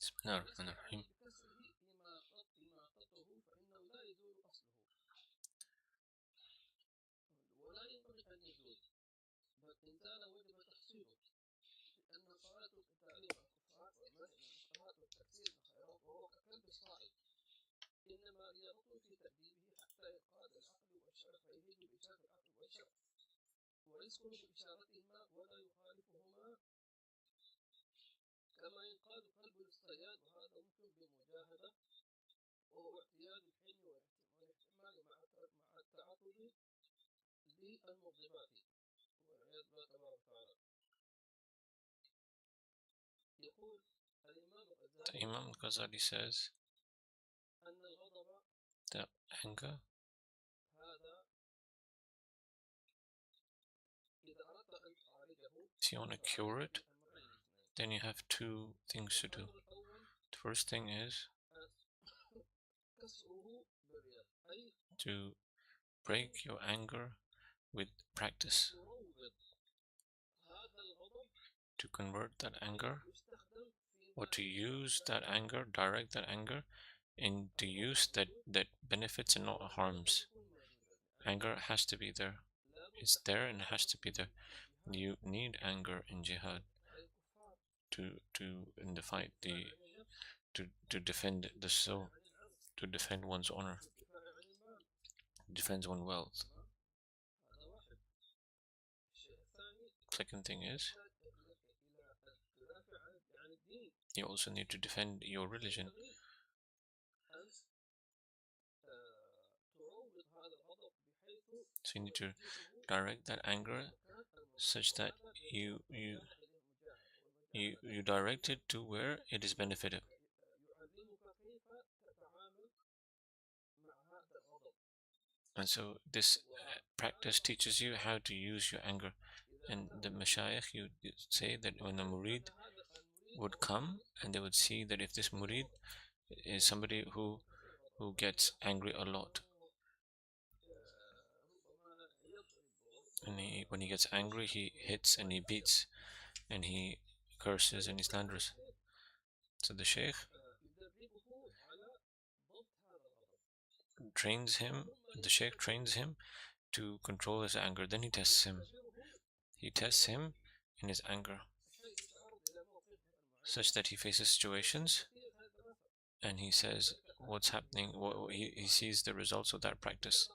بسم الله الرحمن الرحيم. The Imam al-Ghazali says that anger, if you want to cure it, then you have two things to do. The first thing is to break your anger with practice, to convert that anger, or to use that anger, direct that anger into use that benefits and not harms. Anger has to be there. It's there and it has to be there. You need anger in jihad in the fight, to defend the soul, to defend one's honor, defend one's wealth. Second thing is, you also need to defend your religion. So you need to direct that anger such that you direct it to where it is benefited. And so this practice teaches you how to use your anger. And the mashayikh, you say that when the murid would come and they would see that if this murid is somebody who gets angry a lot, and when he gets angry he hits and he beats and he curses and he slanders. So the sheikh trains him to control his anger. Then he tests him in his anger such that he faces situations and he says what's happening, he sees the results of that practice.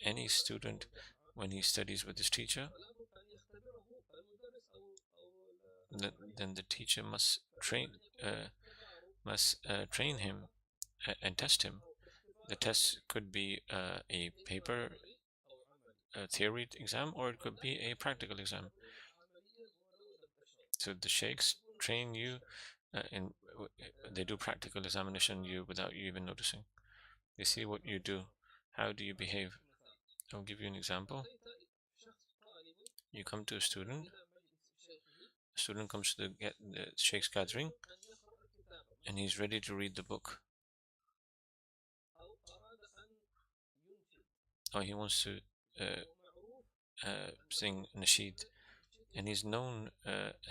Any student, when he studies with his teacher, then the teacher must train him and test him. The test could be a paper theory exam, or it could be a practical exam. So the sheikhs train you they do practical examination you without you even noticing. They see what you do, how do you behave. I'll give you an example. You come to a student comes to the sheikh's gathering and he's ready to read the book, or he wants to sing nasheed, and he's known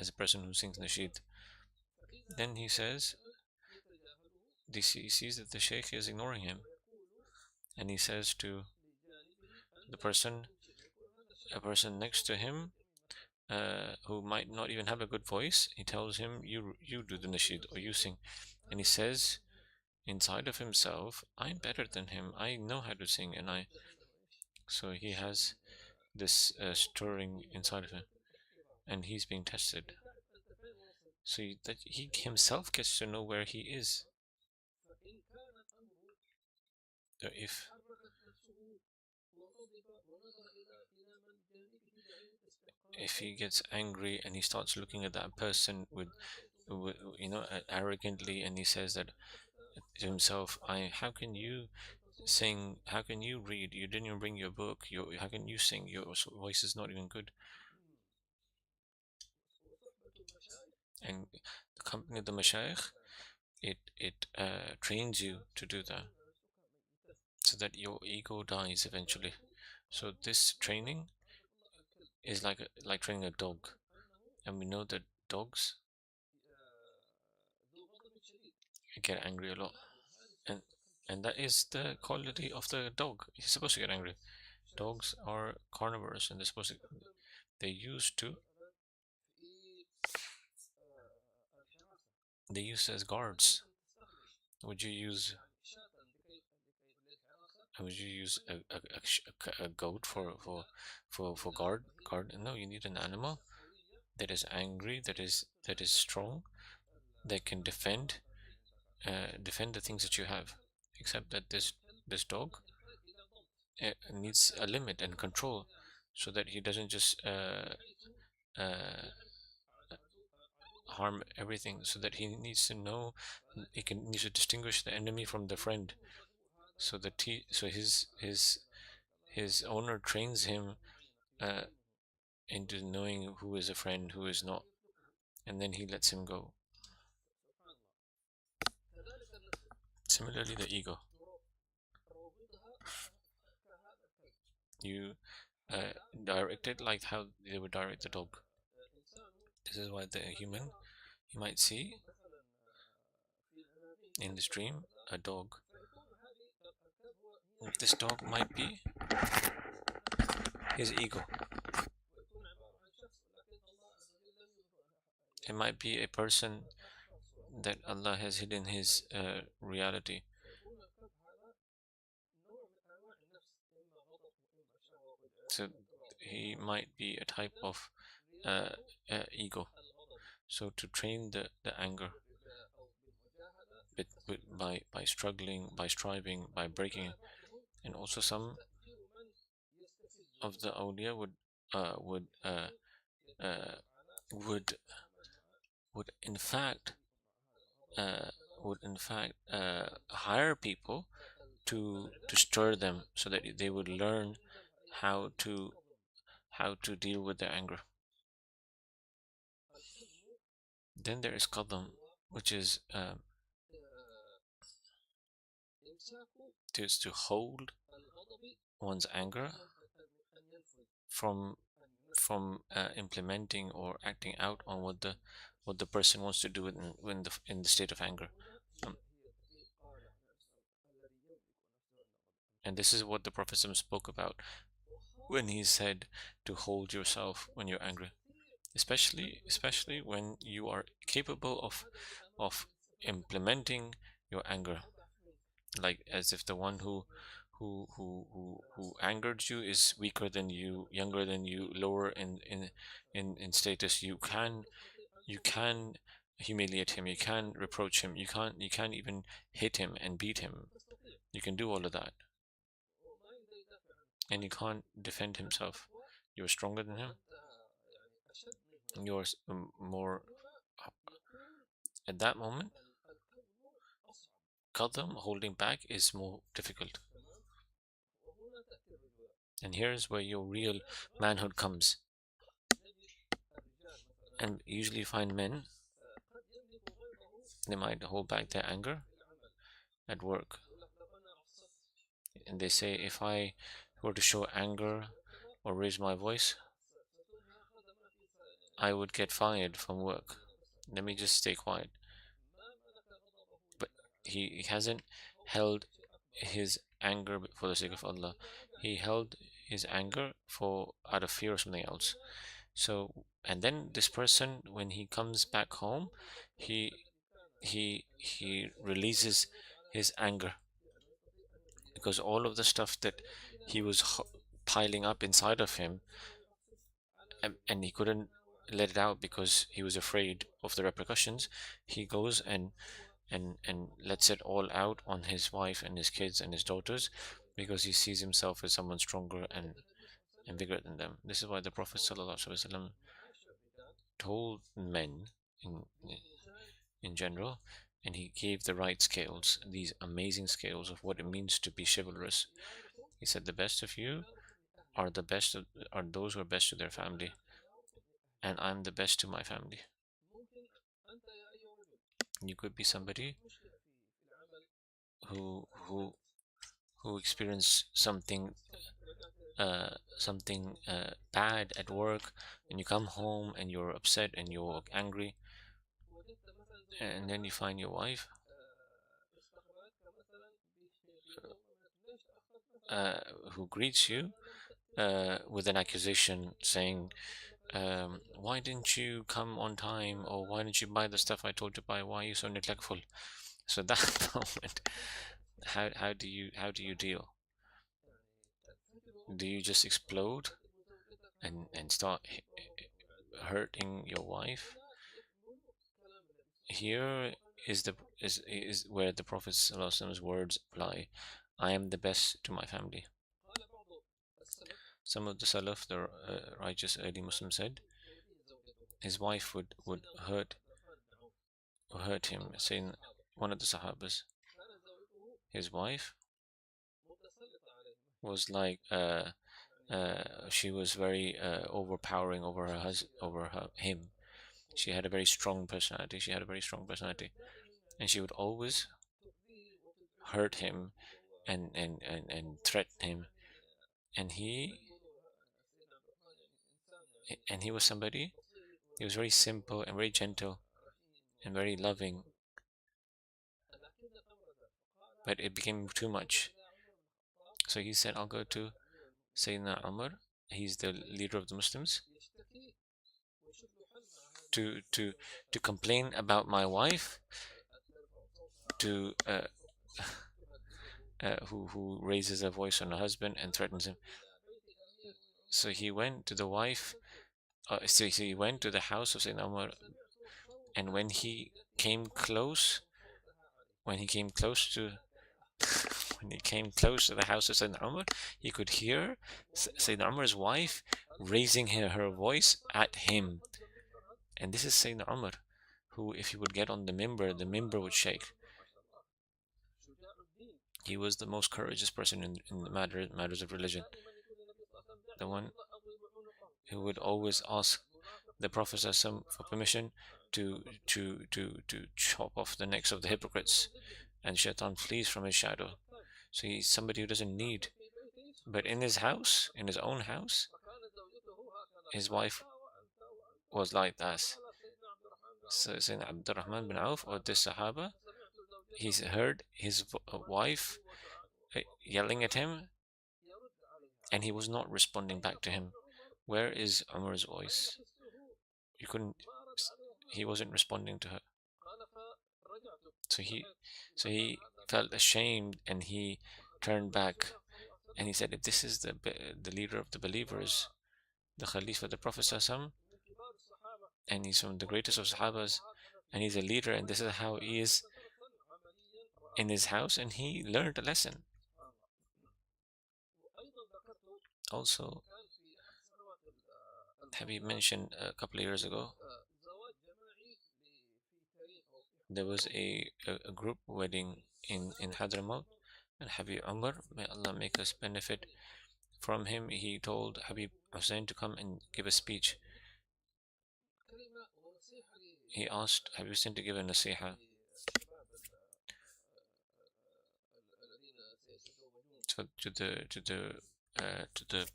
as a person who sings nasheed. Then he says, he sees that the sheikh is ignoring him, and he says to a person next to him who might not even have a good voice, he tells him, you do the nasheed, or you sing. And he says inside of himself, I'm better than him, I know how to sing. So he has this stirring inside of him, and he's being tested, so that he himself gets to know where he is. So if he gets angry and he starts looking at that person with arrogantly, and he says that to himself, how can you sing, how can you read, you didn't even bring your book, how can you sing, your voice is not even good. And the company of the mashayikh, it trains you to do that, so that your ego dies eventually. So this training is like training a dog, and we know that dogs get angry a lot, and that is the quality of the dog. He's supposed to get angry. Dogs are carnivores, and they used to they use as guards. Would you use a goat for guard? No, you need an animal that is angry, that is strong, that can defend the things that you have. Except that this dog needs a limit and control, so that he doesn't just uh, harm everything. So that he needs to know, needs to distinguish the enemy from the friend. So that his owner trains him uh, into knowing who is a friend, who is not, and then he lets him go. Similarly, the ego. You direct it like how they would direct the dog. This is why the human, you might see in this dream a dog. This dog might be his ego. It might be a person that Allah has hidden his reality. So he might be a type of ego. So to train the anger by struggling, by striving, by breaking, and also some of the awliya uh, would in fact hire people to stir them, so that they would learn how to deal with their anger. Then there is qadam, which is to hold one's anger from implementing or acting out on what the person wants to do in the state of anger. And this is what the Prophet spoke about when he said to hold yourself when you're angry, especially when you are capable of implementing your anger, like as if the one who angered you is weaker than you, younger than you, lower in status. You can humiliate him, you can reproach him, you can't even hit him and beat him. You can do all of that, and he can't defend himself. You're stronger than him. You're more at that moment. Qadam, holding back, is more difficult. And here's where your real manhood comes. And usually find men, they might hold back their anger at work, and they say, if I were to show anger or raise my voice, I would get fired from work. Let me just stay quiet. But he hasn't held his anger for the sake of Allah. He held his anger for out of fear of something else. So, and then this person, when he comes back home, he releases his anger, because all of the stuff that he was piling up inside of him, and he couldn't let it out because he was afraid of the repercussions. He goes and lets it all out on his wife and his kids and his daughters, because he sees himself as someone stronger and bigger than them. This is why the Prophet ﷺ told men in general, and he gave the right scales, these amazing scales of what it means to be chivalrous. He said, the best of you are those who are best to their family, and I'm the best to my family. You could be somebody who experienced something bad at work, and you come home and you're upset and you're angry. and then you find your wife who greets you with an accusation saying, why didn't you come on time, or why didn't you buy the stuff I told you to buy, why are you so neglectful? So that moment, how do you deal? Do you just explode and start hurting your wife? Here is where the Prophet's words apply. I am the best to my family. Some of the Salaf, the righteous early Muslims, said his wife would hurt him. Saying one of the Sahabas, his wife was like she was very overpowering over him. She had a very strong personality. And she would always hurt him and threaten him. And he was somebody. He was very simple and very gentle and very loving. But it became too much. So he said, I'll go to Sayyidina Umar. He's the leader of the Muslims. To complain about my wife, to who raises a voice on her husband and threatens him. So he went to the wife. So he went to the house of Sayyidina Umar, and when he came close to when he came close to the house of Sayyidina Umar, he could hear Sayyidina Umar's wife raising her voice at him. And this is Sayyidina Umar, who, if he would get on the minbar would shake. He was the most courageous person in the matters of religion. The one who would always ask the Prophet for permission to chop off the necks of the hypocrites, and Shaitan flees from his shadow. So he's somebody who doesn't need. But in his house, in his own house, his wife was like that. So Sayyidina Abdurrahman bin Auf, or this Sahaba, he's heard his wife yelling at him, and he was not responding back to him. Where is Umar's voice? He wasn't responding to her. So he felt ashamed, and he turned back, and he said, if this is the leader of the believers, the Khalifa, the Prophet ﷺ, and he's from the greatest of Sahabas, and he's a leader, and this is how he is in his house, and he learned a lesson. Also, Habib mentioned a couple of years ago, there was a group wedding in Hadramaut, and Habib Umar, may Allah make us benefit from him, he told Habib Hussein to come and give a speech. He asked Habib Hussein to give a nasiha to the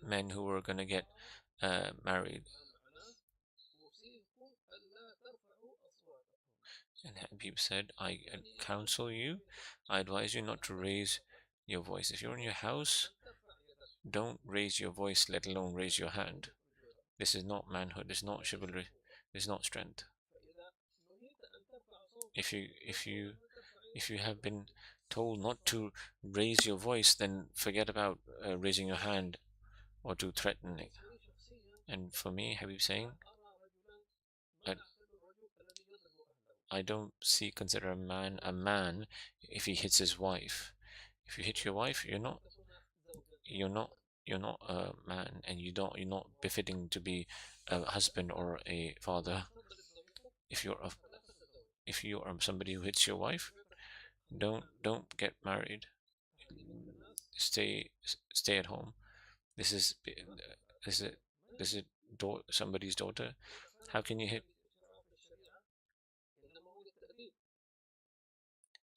men who were going to get married. And Habib said, I counsel you, I advise you not to raise your voice. If you're in your house, don't raise your voice, let alone raise your hand. This is not manhood, this is not chivalry, this is not strength. If you have been told not to raise your voice, then forget about raising your hand or to threaten it. And for me, Habib saying that I don't consider a man if he hits his wife. If you hit your wife, you're not a man, and you're not befitting to be a husband or a father. If you are somebody who hits your wife, don't get married. Stay at home. This is somebody's daughter. How can you hit?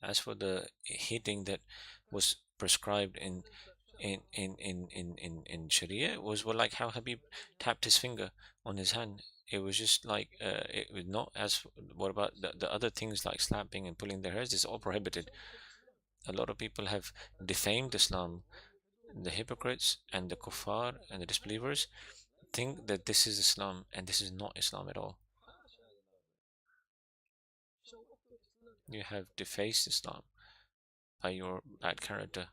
As for the hitting that was prescribed in Sharia, it was like how Habib tapped his finger on his hand. it was just like it was not as. What about the other things like slapping and pulling their hairs? It's all prohibited. A lot of people have defamed Islam. The hypocrites and the kuffar and the disbelievers think that this is Islam, and this is not Islam at all. You have defaced Islam by your bad character.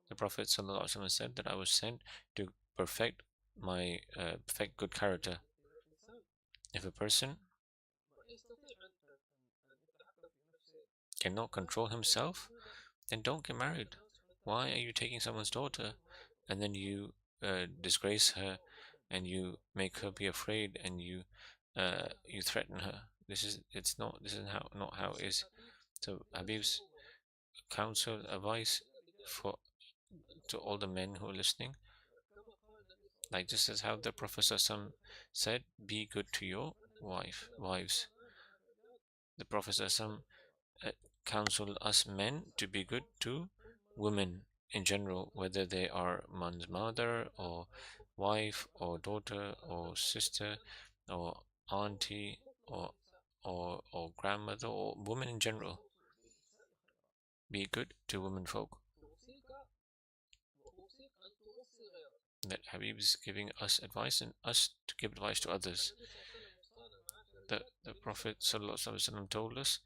The Prophet ﷺ said that I was sent to perfect perfect good character. If a person cannot control himself, then don't get married. Why are you taking someone's daughter and then you disgrace her and you make her be afraid and you threaten her? This is not how it is. So Habib's counsel, advice for to all the men who are listening, like just as how the Prophet said, be good to your wives. The Prophet counseled us men to be good to women in general, whether they are one's mother or wife or daughter or sister or auntie or grandmother or women in general. Be good to women folk. That Habib is giving us advice and us to give advice to others. The Prophet ﷺ told us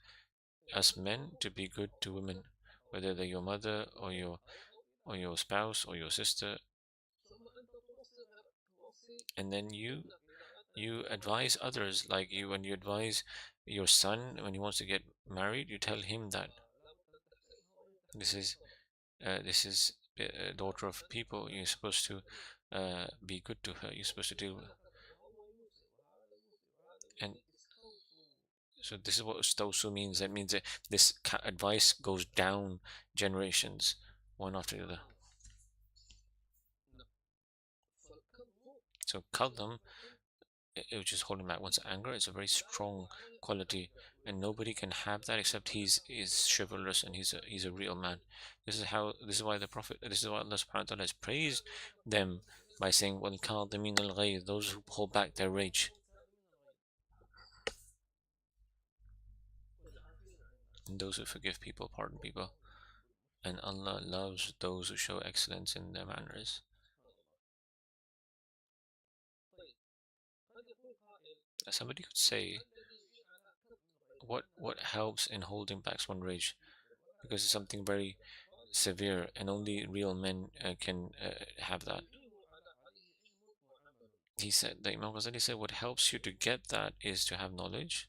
men to be good to women, whether they're your mother or your spouse or your sister. And then you advise others, like when you advise your son when he wants to get married, you tell him that this is a daughter of people. You're supposed to be good to her. You're supposed to do. And so this is what Ustausu means. That means that this advice goes down generations, one after the other. So Kallam, which is holding back one's anger, is a very strong quality, and nobody can have that except he's chivalrous and he's a real man. This is why the Prophet, this is why Allah Subhanahu wa Taala has praised them by saying, وَالْكَاظِمِينَ الْغَيْظَ, those who hold back their rage. And those who forgive people, pardon people. And Allah loves those who show excellence in their manners. Somebody could say, what helps in holding back one's rage? Because it's something very severe, and only real men can have that. He said, the Imam Ghazali said, what helps you to get that is to have knowledge,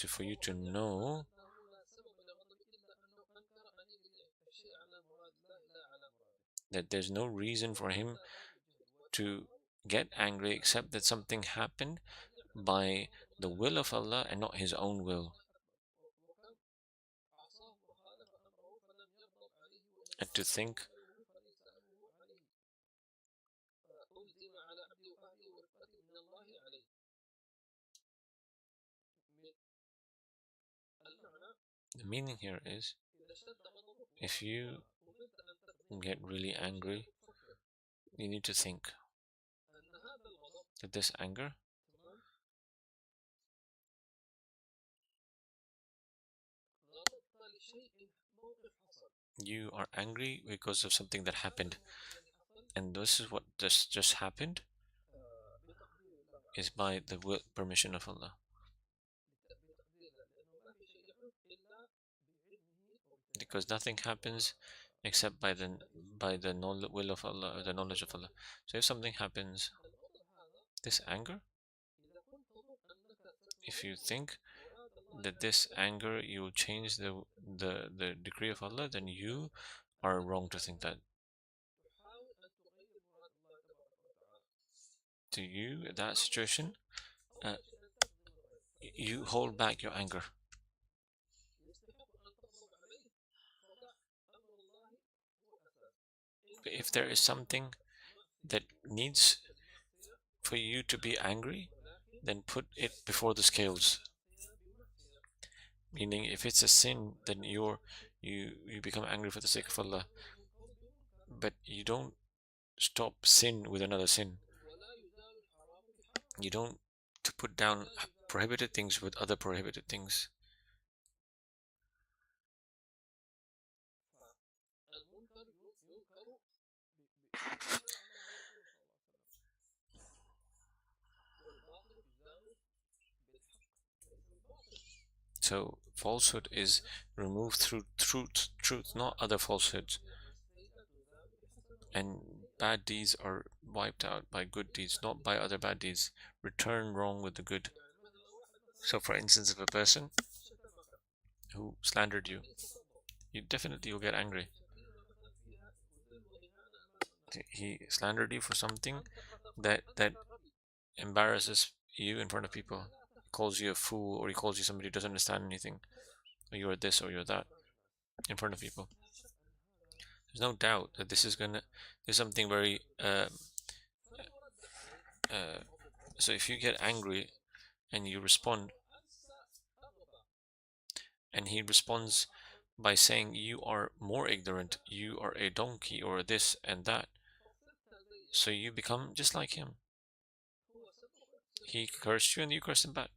for you to know that there's no reason for him to get angry except that something happened by the will of Allah and not his own will. And to think the meaning here is, if you get really angry, you need to think that this anger you are angry because of something that happened, and this is what just happened is by the permission of Allah. Because nothing happens except by the will of Allah, or the knowledge of Allah. So if something happens, this anger, if you think that this anger you will change the decree of Allah, then you are wrong to think that. To you, in that situation, you hold back your anger. If there is something that needs for you to be angry, then put it before the scales. Meaning, if it's a sin, then you become angry for the sake of Allah. But you don't stop sin with another sin. You don't to put down prohibited things with other prohibited things. So falsehood is removed through truth, not other falsehoods. And bad deeds are wiped out by good deeds, not by other bad deeds. Return wrong with the good. So for instance, if a person who slandered you, you definitely will get angry. He slandered you for something that embarrasses you in front of people. He calls you a fool, or he calls you somebody who doesn't understand anything, or you're this or you're that in front of people. There's no doubt that there's something very so if you get angry and you respond, and he responds by saying you are more ignorant, you are a donkey, or this and that, so you become just like him. He cursed you and you curse him back.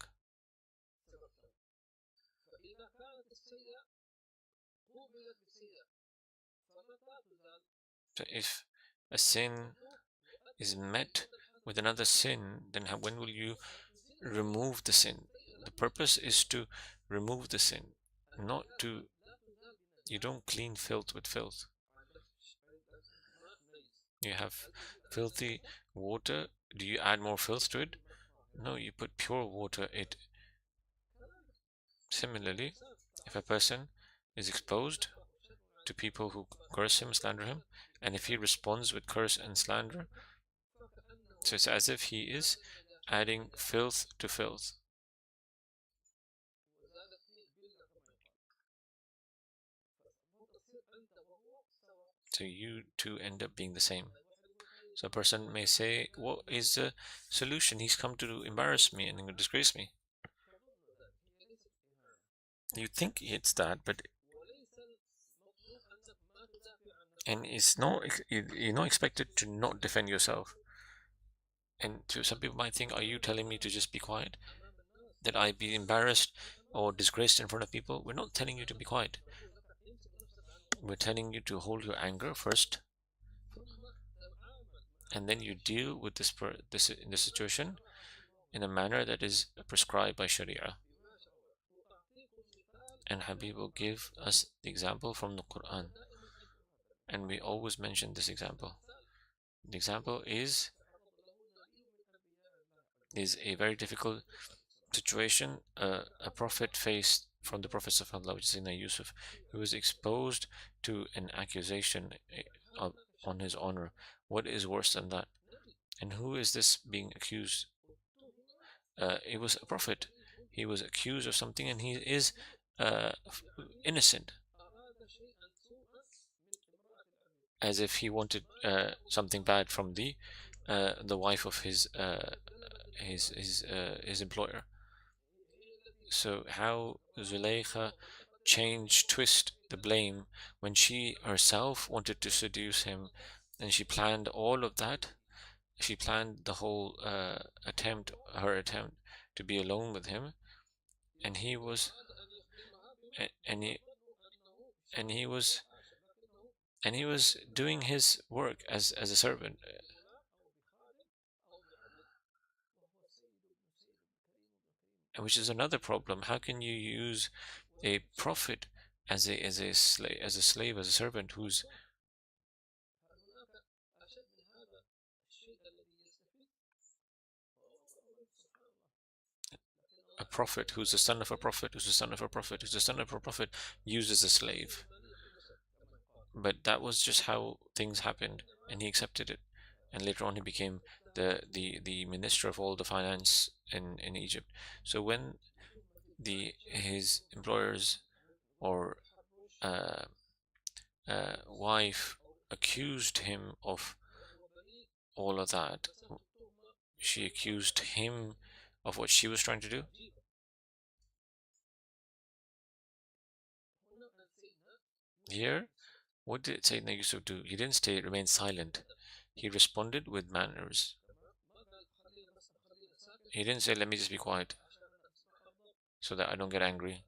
So if a sin is met with another sin, then when will you remove the sin? The purpose is to remove the sin, not to. You don't clean filth with filth. You have filthy water. Do you add more filth to it? No, you put pure water. It. Similarly, if a person is exposed to people who curse him, slander him, and if he responds with curse and slander, so it's as if he is adding filth to filth. So you two end up being the same. So a person may say, what is the solution? He's come to embarrass me and disgrace me. You think it's that, but and it's not. You're not expected to not defend yourself. And to some people might think, are you telling me to just be quiet? That I be embarrassed or disgraced in front of people? We're not telling you to be quiet. We're telling you to hold your anger first, and then you deal with this in this situation in a manner that is prescribed by Sharia. And Habib will give us the example from the Quran, and we always mention this example. The example is a very difficult situation a prophet faced from the prophets of Allah, which is Sayyidina Yusuf. He was exposed to an accusation on his honor. What is worse than that? And who is this being accused? It was a prophet. He was accused of something, and he is uh, innocent, as if he wanted something bad from the wife of his employer. So how Zuleika twist the blame when she herself wanted to seduce him, and she planned all of that. She planned the whole her attempt to be alone with him, and he was, and he and he was and he was doing his work as a servant. Which is another problem. How can you use a prophet as a slave, as a servant who's a prophet, who's the son of a prophet, who's the son of a prophet, who's the son of a prophet, used as a slave? But that was just how things happened, and he accepted it. And later on, he became the minister of all the finance in Egypt. So when his employers or uh, wife accused him of all of that, she accused him of what she was trying to do. Here, what did Sayyidina Yusuf do? He didn't remain silent. He responded with manners. He didn't say, let me just be quiet so that I don't get angry.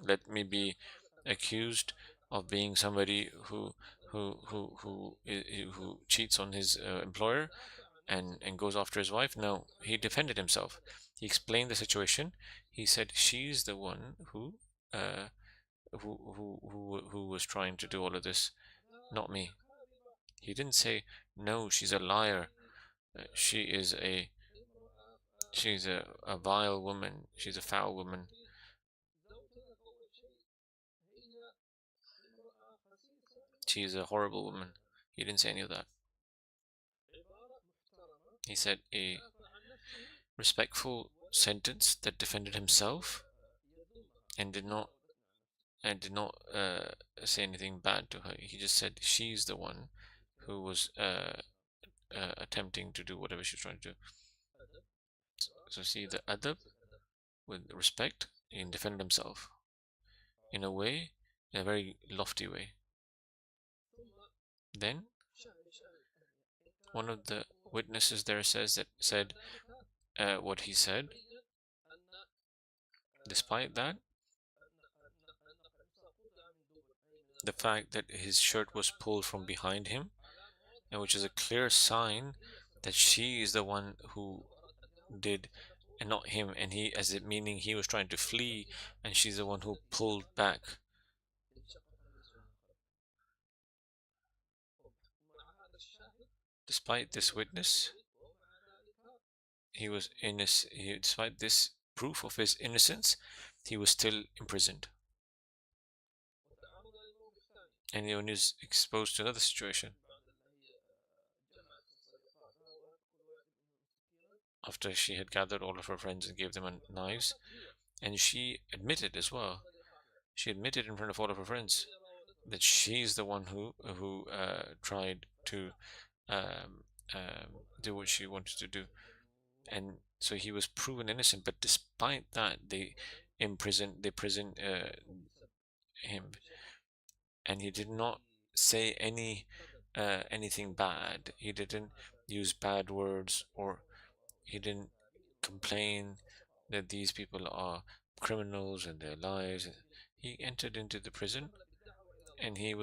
Let me be accused of being somebody who cheats on his employer and goes after his wife. No, he defended himself. He explained the situation. He said she's the one uh, who was trying to do all of this, not me. He didn't say no, she's a liar. She is she's a vile woman. She's a foul woman. She's a horrible woman. He didn't say any of that. He said a respectful sentence that defended himself and did not say anything bad to her. He just said she's the one who was attempting to do whatever she's trying to do. So see the adab with respect, he defended himself in a way, in a very lofty way. Then one of the witnesses there said what he said. Despite that, the fact that his shirt was pulled from behind him, and which is a clear sign that she is the one who did and not him, and he, as it meaning he was trying to flee and she's the one who pulled back. Despite this witness, he was innocent. Despite this proof of his innocence, he was still imprisoned. And when he's exposed to another situation, after she had gathered all of her friends and gave them knives, and she admitted as well. She admitted in front of all of her friends that she's the one who tried to um, do what she wanted to do, and so he was proven innocent. But despite that, they imprisoned him, and he did not say anything bad. He didn't use bad words, or he didn't complain that these people are criminals and their lives. He entered into the prison and he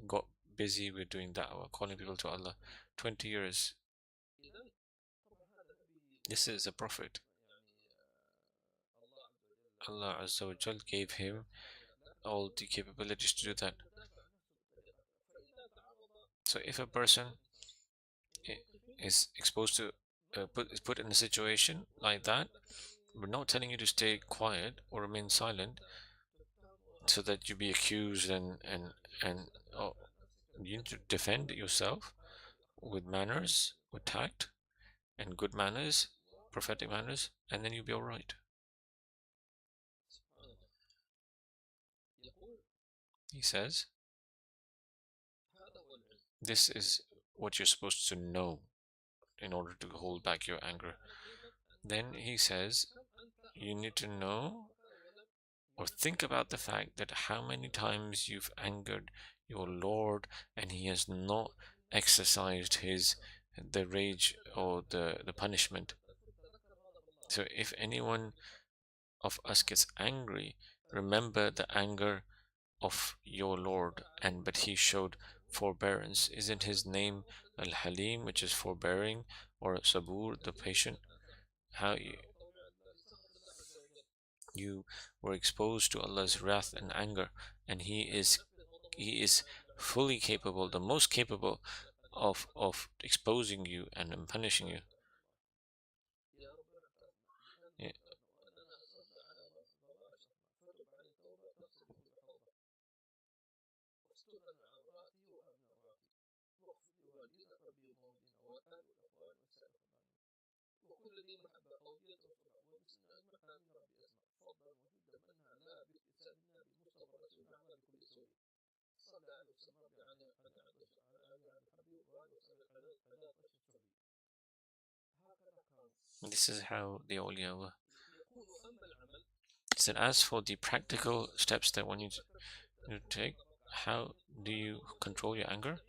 got busy with doing da'wah, calling people to Allah. 20 years. This is a prophet. Allah Azza wa Jal gave him all the capabilities to do that. So if a person is exposed to is put in a situation like that, we're not telling you to stay quiet or remain silent so that you be accused and oh, you need to defend yourself with manners, with tact and good manners, prophetic manners, and then you'll be all right. He says, this is what you're supposed to know in order to hold back your anger. Then he says, you need to know or think about the fact that how many times you've angered your Lord and he has not exercised the rage or the punishment. So if anyone of us gets angry, remember the anger of your Lord, but he showed forbearance. Isn't his name Al-Halim, which is forbearing, or Sabur, the patient? How you were exposed to Allah's wrath and anger, and he is fully capable, the most capable of exposing you and punishing you. Yeah. This is how the awliya were. He said, as for the practical steps that one needs to take, How do you control your anger?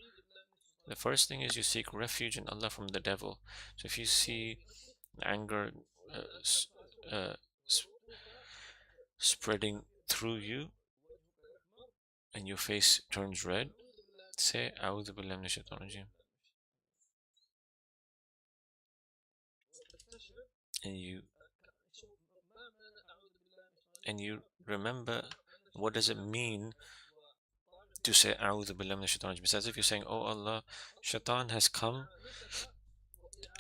The first thing is you seek refuge in Allah from the devil. So if you see anger uh, spreading through you and your face turns red, say A'udhu Billahi Minash Shaitanir Rajeem. And you remember what does it mean to say A'udhu Billahi Minash Shaitanir Rajeem. It's as if you're saying, Oh Allah, Shaitan has come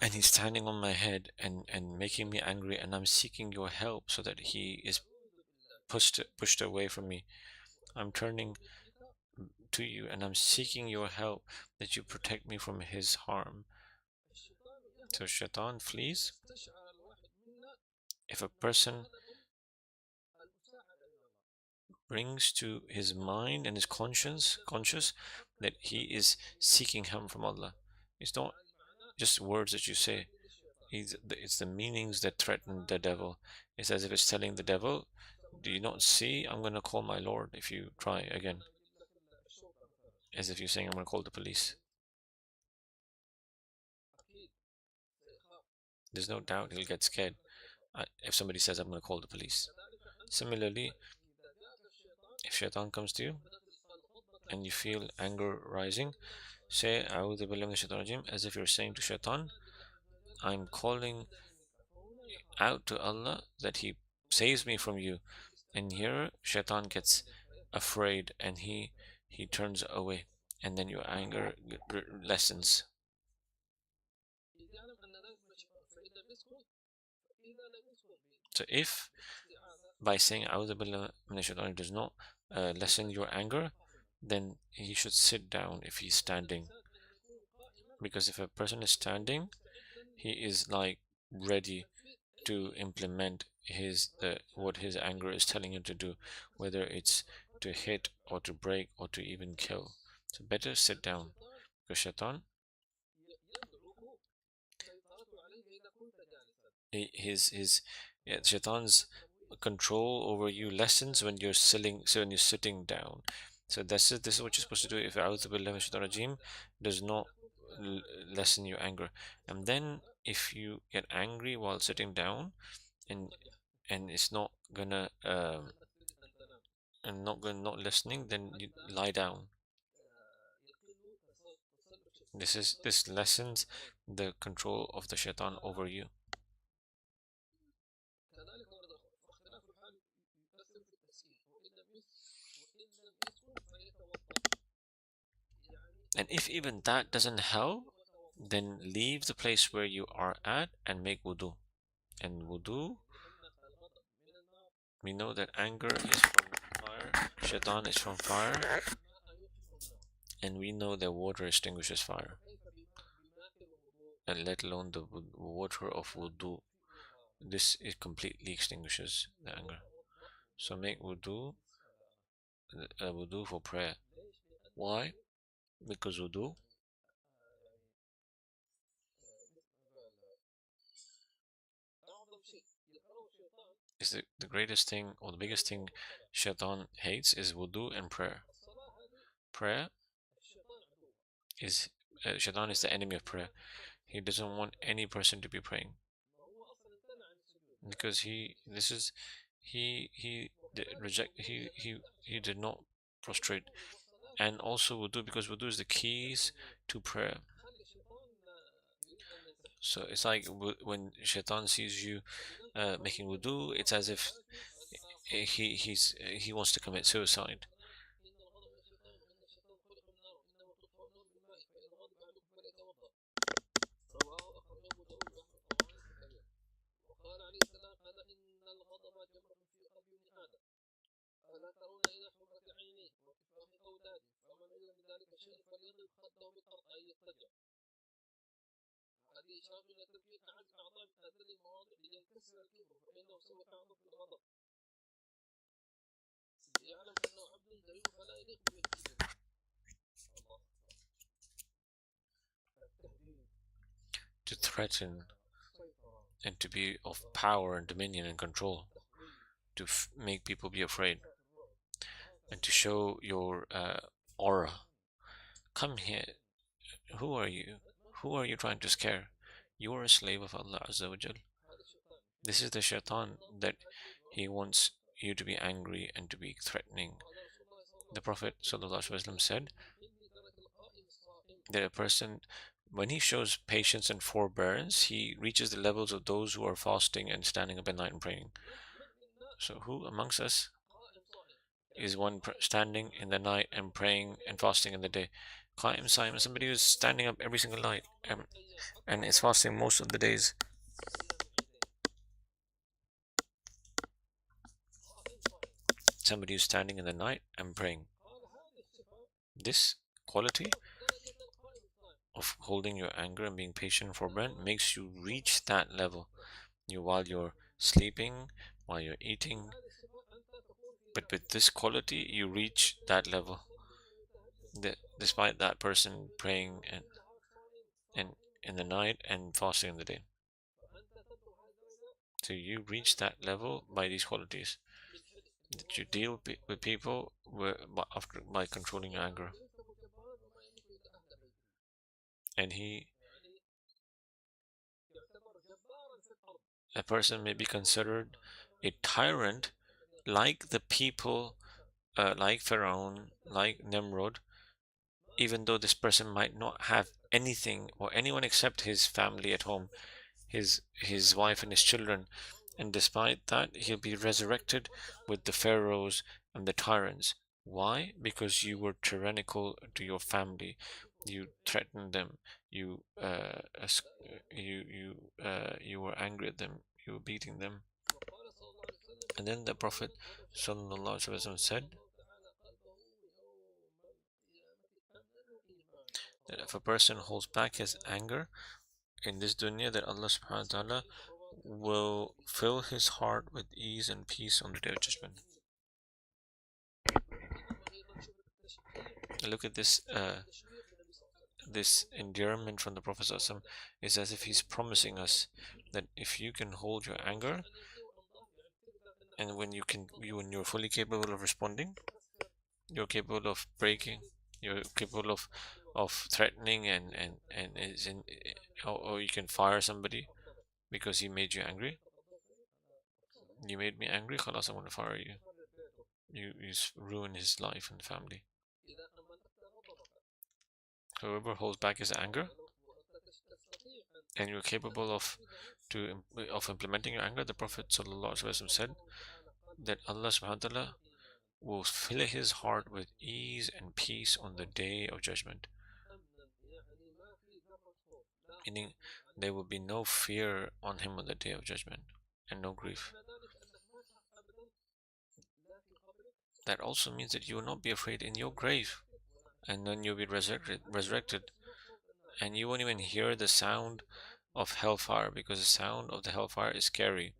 and he's standing on my head and making me angry, and I'm seeking your help so that he is pushed away from me. I'm turning to you and I'm seeking your help that you protect me from his harm. So Shaitan flees if a person brings to his mind and his conscious that he is seeking help from Allah. It's not just words that you say. It's the meanings that threaten the devil. It's as if it's telling the devil, do you not see? I'm going to call my Lord if you try again. As if you're saying, I'm going to call the police. There's no doubt he'll get scared if somebody says, I'm going to call the police. Similarly, if Shaitan comes to you and you feel anger rising, say, A'udhu Billahi Minash Shaitanir Rajeem, as if you're saying to Shaitan, I'm calling out to Allah that he saves me from you. And here Shaitan gets afraid and he turns away, and then your anger lessens. So if by saying A'udhu Billahi Minash Shaitanir does not lessen your anger, then he should sit down if he's standing. Because if a person is standing, he is like ready to implement what his anger is telling him to do, whether it's to hit or to break or to even kill. So better sit down. Because Shaitan, Shaitan's control over you lessens when you're sitting down. So this is what you're supposed to do. If A'udhu Billahi Minash Shaitanir Rajeem does not lessen your anger, and then if you get angry while sitting down, and it's not gonna and not listening, then you lie down. This lessens the control of the Shaitan over you. And if even that doesn't help, then leave the place where you are at and make wudu. And wudu, we know that anger is from fire, Shaitan is from fire, and we know that water extinguishes fire, and let alone the water of wudu. This it completely extinguishes the anger. So make wudu, wudu for prayer. Why? Because wudu is the greatest thing or the biggest thing Shaitan hates is wudu and prayer. Prayer is Shaitan is the enemy of prayer. He doesn't want any person to be praying because he did not prostrate, and also wudu because wudu is the keys to prayer. So it's like when Shaitan sees you making wudu, it's as if he wants to commit suicide. To threaten and to be of power and dominion and control, to make people be afraid. and to show your aura. Come here. Who are you? Who are you trying to scare? You are a slave of Allah Azza wa Jal. This is the shaitan, that he wants you to be angry and to be threatening. The Prophet ﷺ said that a person, when he shows patience and forbearance, he reaches the levels of those who are fasting and standing up at night and praying. So who amongst us is one standing in the night and praying and fasting in the day? Qaim Simon, somebody who's standing up every single night and is fasting most of the days. Somebody who's standing in the night and praying. This quality of holding your anger and being patient and forbearant makes you reach that level. While you're sleeping, while you're eating, but with this quality, you reach that level. Despite that person praying and in the night and fasting in the day. So you reach that level by these qualities. That you deal with people by controlling your anger. And a person may be considered a tyrant like the people, like Pharaoh, like Nimrod, even though this person might not have anything or anyone except his family at home, his wife and his children, and despite that he'll be resurrected with the pharaohs and the tyrants. Why? Because you were tyrannical to your family, you threatened them, you were angry at them, you were beating them. And then the Prophet ﷺ said that if a person holds back his anger in this dunya, that Allah subhanahu wa ta'ala will fill his heart with ease and peace on the day of judgment. Look at this this endearment from the Prophet ﷺ is as if he's promising us that if you can hold your anger, and when you're fully capable of responding, you're capable of breaking, you're capable of threatening and is in, or you can fire somebody because he made you angry. You made me angry, khalas, I'm gonna fire you. You ruin his life and family. Whoever holds back his anger, and you're capable of implementing your anger, the Prophet ﷺ said that Allah subhanahu wa ta'ala will fill his heart with ease and peace on the day of judgment. Meaning there will be no fear on him on the day of judgment and no grief. That also means that you will not be afraid in your grave, and then you'll be resurrected, and you won't even hear the sound of hellfire, because the sound of the hellfire is scary.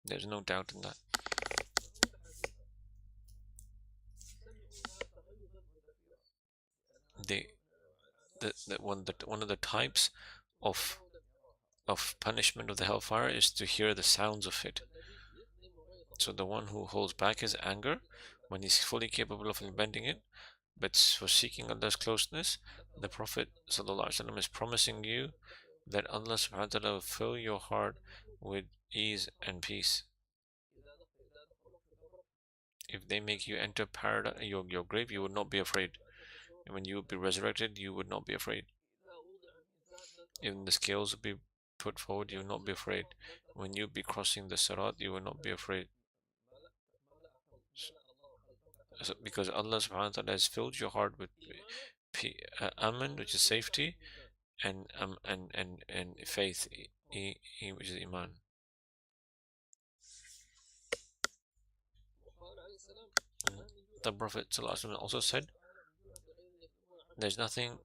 There's no doubt in that. One of the types of punishment of the hellfire is to hear the sounds of it. So the one who holds back his anger when he's fully capable of implementing it, but for seeking Allah's closeness, the Prophet ﷺ is promising you that Allah subhanahu wa ta'ala will fill your heart with ease and peace. If they make you enter paradise, your grave, you would not be afraid. And when you would be resurrected, you would not be afraid. Even the scales would be put forward, you would not be afraid. When you would be crossing the Sirat, you would not be afraid. So, because Allah subhanahu wa ta'ala has filled your heart with aman, which is safety, and faith, which is iman. The Prophet ﷺ also said, there's nothing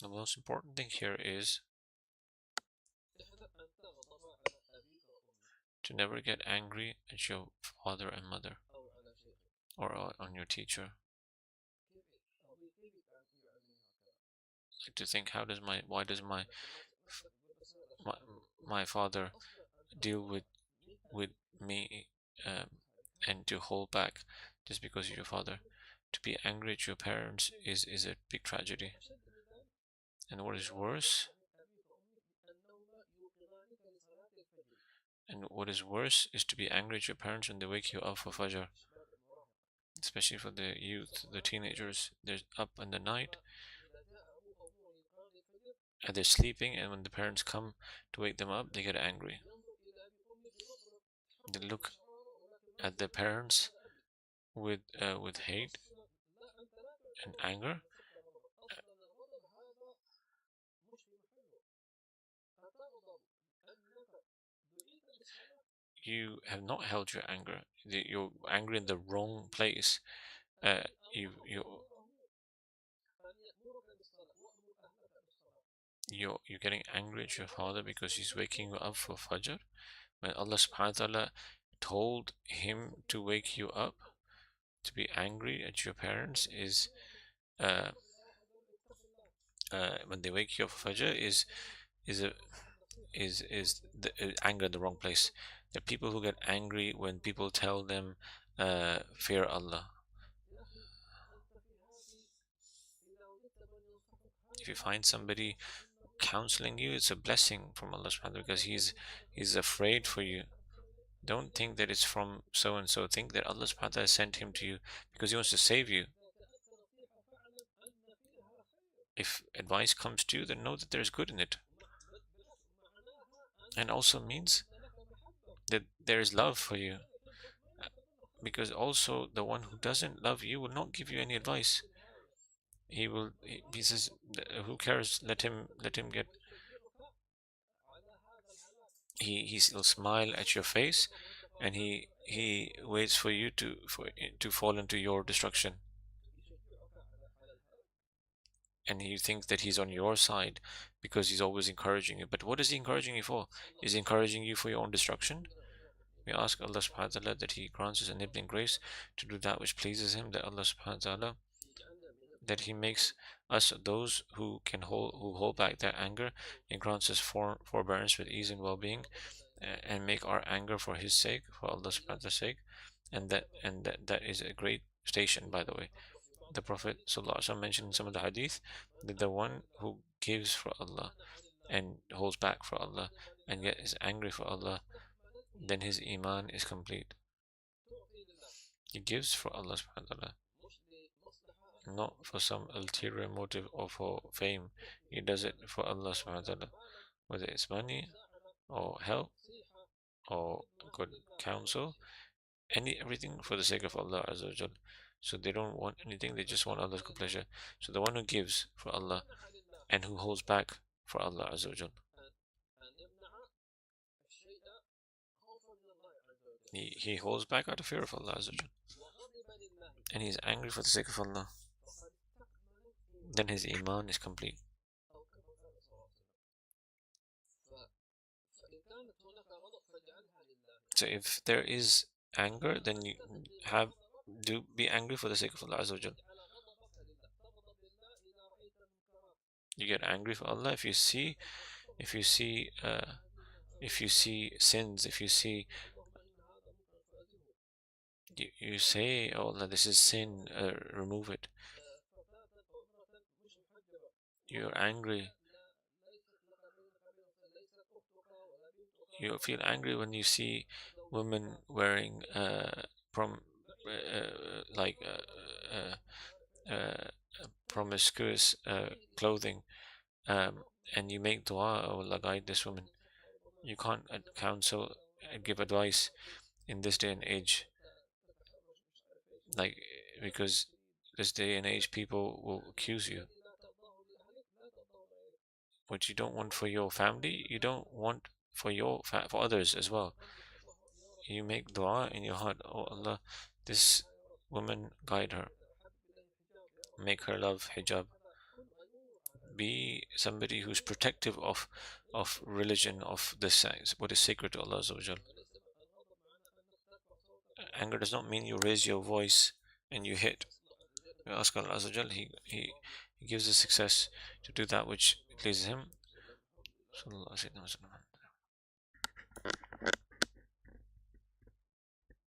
the most important thing here is to never get angry at your father and mother, or on your teacher. Like to think, why does my, my father deal with me, and to hold back just because you're your father? To be angry at your parents is a big tragedy. And what is worse, is to be angry at your parents when they wake you up for Fajr. Especially for the youth, the teenagers, they're up in the night and they're sleeping, and when the parents come to wake them up, they get angry. They look at their parents with hate and anger. You have not held your anger. You're angry in the wrong place. Uh, you're getting angry at your father because he's waking you up for Fajr. When Allah subhanahu wa ta'ala told him to wake you up, to be angry at your parents is uh, when they wake you up for Fajr is a is the anger in the wrong place. There are people who get angry when people tell them fear Allah. If you find somebody counseling you, it's a blessing from Allah subhanahu wa ta'ala, because he's afraid for you. Don't think that it's from so and so. Think that Allah subhanahu wa ta'ala sent him to you because he wants to save you. If advice comes to you, then know that there's good in it. And also means that there is love for you. Because also the one who doesn't love you will not give you any advice. He says, who cares? Let him get. He'll smile at your face, and he waits for you to fall into your destruction. And he thinks that he's on your side because he's always encouraging you. But what is he encouraging you for? Is he encouraging you for your own destruction? We ask Allah subhanahu wa ta'ala that He grants us enabling grace to do that which pleases Him, that Allah subhanahu wa ta'ala, that He makes us those who hold back their anger, and grants us forbearance with ease and well-being, and make our anger for His sake, for Allah subhanahu wa ta'ala's sake. And that is a great station, by the way. The Prophet ﷺ mentioned in some of the hadith that the one who gives for Allah and holds back for Allah and yet is angry for Allah, then his iman is complete. He gives for Allah subhanahu wa ta'ala, not for some ulterior motive or for fame. He does it for Allah subhanahu wa ta'ala, whether it's money or help or good counsel, everything for the sake of Allah Azza wa Jal. So they don't want anything, they just want Allah's good pleasure. So the one who gives for Allah and who holds back for Allah Azza wa Jal, he holds back out of fear of Allah Azza wa Jal, and he's angry for the sake of Allah, then his iman is complete. So if there is anger, then you be angry for the sake of Allah Azza wa Jal. You get angry for Allah if you see sins, if you see you say, oh Allah, this is sin, remove it. You're angry. You feel angry when you see women wearing like promiscuous clothing, and you make dua, oh Allah, guide this woman. You can't counsel and give advice in this day and age, like, because this day and age people will accuse you. What you don't want for your family, you don't want for for others as well. You make dua in your heart, oh Allah, this woman, guide her, make her love hijab, be somebody who's protective of religion, of this what is sacred to Allah Azza wa Jal. Anger does not mean you raise your voice and you hit, we ask Allah Azza wa Jal, he gives us success to do that which pleases Him.